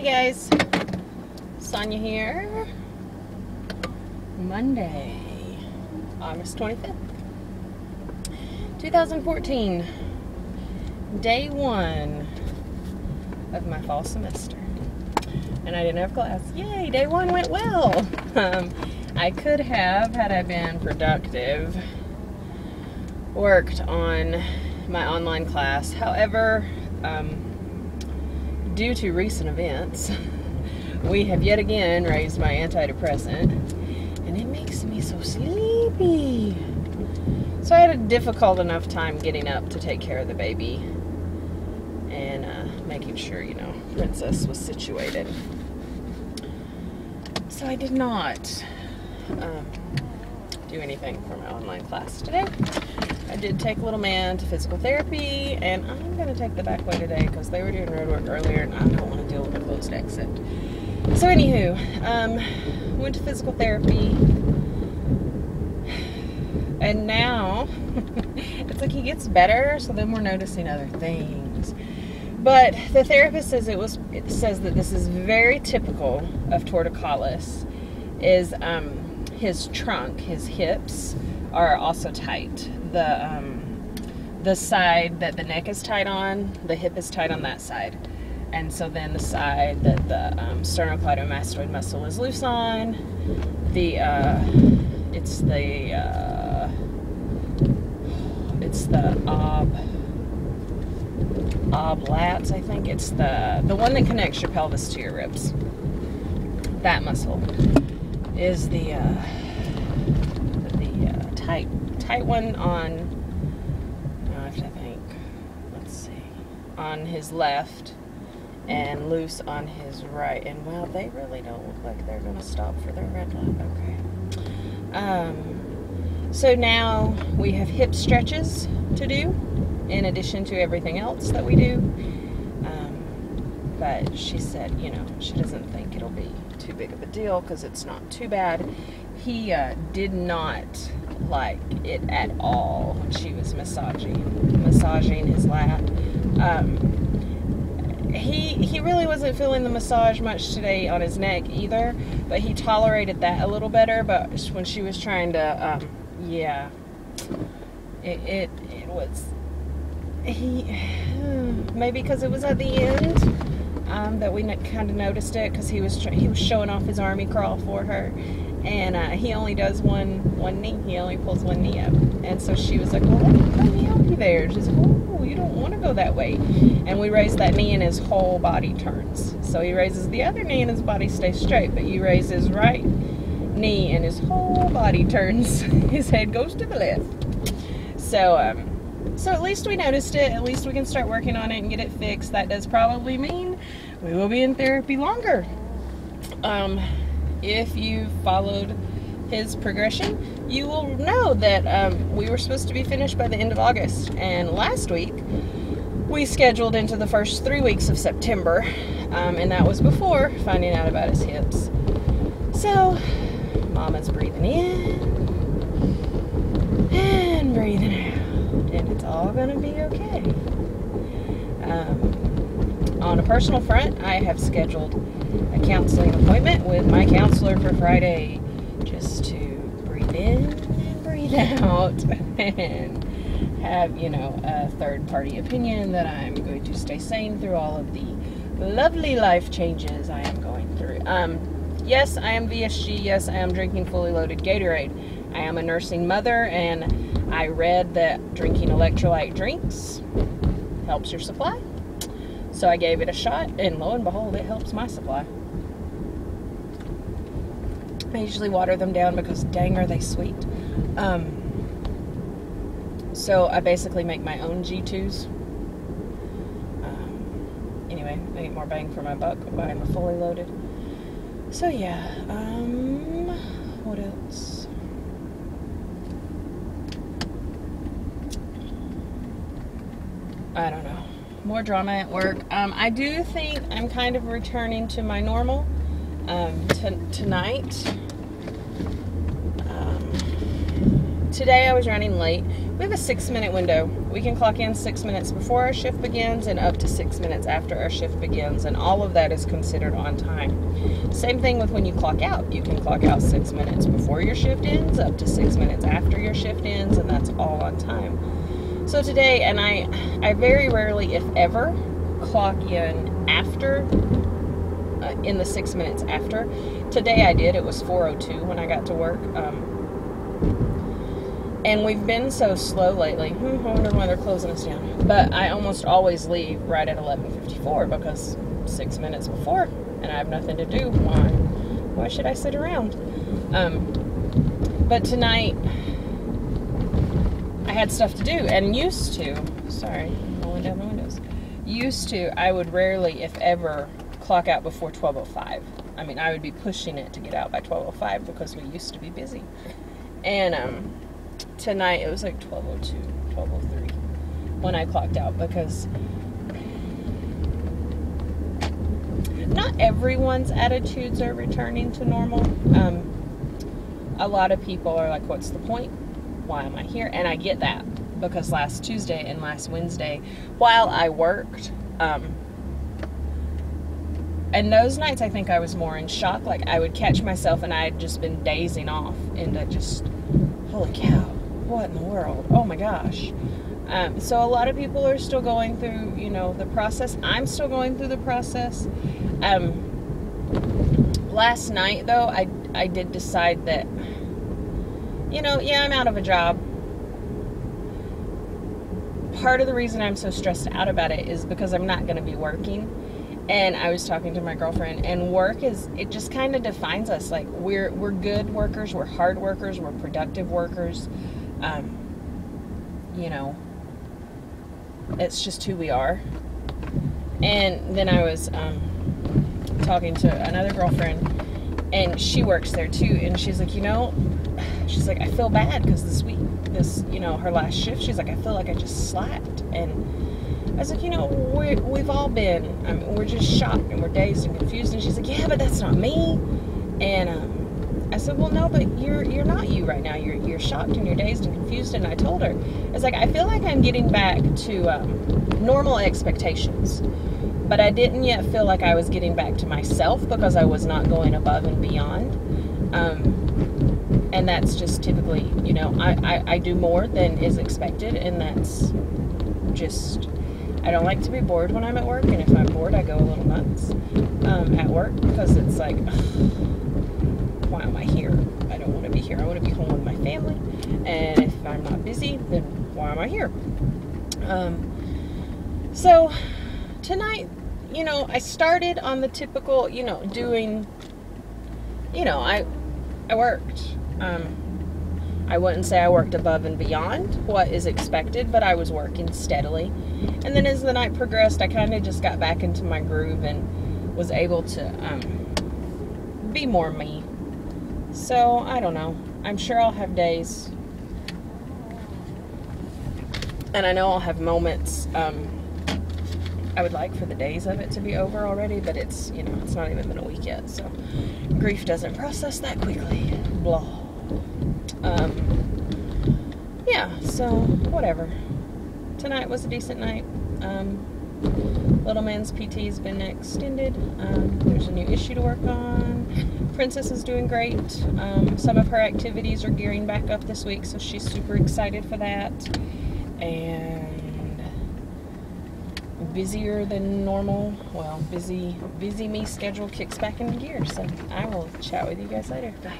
Hey guys, Sonia here. Monday, August 25th, 2014. Day 1 of my fall semester. And I didn't have class. Yay, day 1 went well. I could have, had I been productive, worked on my online class. However, due to recent events, we have yet again raised my antidepressant, and it makes me so sleepy. So I had a difficult enough time getting up to take care of the baby and making sure, Princess was situated. So I did not do anything for my online class today. I did take little man to physical therapy, and I'm going to take the back way today because they were doing road work earlier and I don't want to deal with a closed exit. So anywho, went to physical therapy, and now it's like he gets better, so then we're noticing other things. But the therapist says it says that this is very typical of torticollis, is his trunk, his hips are also tight. The side that the neck is tight on, the hip is tight on that side. And so then the side that the sternocleidomastoid muscle is loose on, it's the oblats, I think. It's the one that connects your pelvis to your ribs. That muscle is the tight one on, I have to think, let's see, on his left and loose on his right. And well, they really don't look like they're going to stop for their red light. Okay. So now we have hip stretches to do in addition to everything else that we do. But she said, she doesn't think it'll be too big of a deal because it's not too bad. He did not like it at all when she was massaging his lap. He really wasn't feeling the massage much today on his neck either, but he tolerated that a little better. But when she was trying to, it was, maybe because it was at the end that we kind of noticed it, because he was showing off his army crawl for her. And he only does one knee. He only pulls one knee up. And so she was like, well, let me help you there. She's like, oh, you don't want to go that way. And we raise that knee and his whole body turns. So he raises the other knee and his body stays straight. But you raise his right knee and his whole body turns. His head goes to the left. So, so at least we noticed it. At least we can start working on it and get it fixed. That does probably mean we will be in therapy longer. If you followed his progression, you will know that we were supposed to be finished by the end of August. And last week, we scheduled into the first 3 weeks of September. And that was before finding out about his hips. So, Mama's breathing in and breathing out. And it's all going to be okay. On a personal front, I have scheduled a counseling appointment with my counselor for Friday, just to breathe in and breathe out and have, a third-party opinion that I'm going to stay sane through all of the lovely life changes I am going through. Yes, I am VSG. Yes, I am drinking fully loaded Gatorade. I am a nursing mother, and I read that drinking electrolyte drinks helps your supply. So I gave it a shot, and lo and behold, it helps my supply. I usually water them down because dang are they sweet. So I basically make my own G2s. Anyway, I get more bang for my buck buying the fully loaded. So yeah, what else? I don't know. More drama at work. I do think I'm kind of returning to my normal tonight. today I was running late. We have a 6-minute window. We can clock in 6 minutes before our shift begins and up to 6 minutes after our shift begins, and all of that is considered on time. Same thing with when you clock out. You can clock out 6 minutes before your shift ends, up to 6 minutes after your shift ends, and that's all on time. So today, and I very rarely, if ever, clock in after, in the 6 minutes after. Today I did. It was 4:02 when I got to work. And we've been so slow lately. I wonder why they're closing us down. But I almost always leave right at 11:54 because 6 minutes before, and I have nothing to do. Why should I sit around? But tonight, I had stuff to do, and used to, sorry, rolling down the windows. Used to, I would rarely, if ever, clock out before 12:05. I mean, I would be pushing it to get out by 12:05 because we used to be busy. And tonight it was like 12:02, 12:03 when I clocked out, because not everyone's attitudes are returning to normal. A lot of people are like, what's the point? Why am I here? And I get that, because last Tuesday and last Wednesday, while I worked, and those nights I think I was more in shock. Like, I would catch myself and I had just been dazing off into just, holy cow, what in the world? Oh my gosh. So a lot of people are still going through, the process. I'm still going through the process. Last night, though, I did decide that, I'm out of a job. Part of the reason I'm so stressed out about it is because I'm not going to be working. And I was talking to my girlfriend, and work it just kind of defines us. Like, we're good workers, we're hard workers, we're productive workers. It's just who we are. And then I was talking to another girlfriend, and she works there too, and she's like, I feel bad because this week, her last shift, she's like, I feel like I just slacked. And I was like, we've all been, we're just shocked and we're dazed and confused. And she's like, yeah, but that's not me. And I said, well, no, but you're not you right now. You're shocked and you're dazed and confused. And I told her, it's like, I feel like I'm getting back to normal expectations. But I didn't yet feel like I was getting back to myself, because I was not going above and beyond. And that's just typically, I do more than is expected. And that's just, I don't like to be bored when I'm at work. And if I'm bored, I go a little nuts at work, because it's like, why am I here? I don't want to be here. I want to be home with my family. And if I'm not busy, then why am I here? So tonight, I started on the typical, doing, I worked. I wouldn't say I worked above and beyond what is expected, but I was working steadily. And then as the night progressed, I kind of just got back into my groove and was able to be more me. So, I don't know. I'm sure I'll have days, and I know I'll have moments. I would like for the days of it to be over already, but it's, it's not even been a week yet, so grief doesn't process that quickly. Blah. Yeah, so whatever. Tonight was a decent night. Little man's PT has been extended. There's a new issue to work on. Princess is doing great. Some of her activities are gearing back up this week, so she's super excited for that. And busier than normal. Well, busy me schedule kicks back into gear. So I will chat with you guys later. Bye.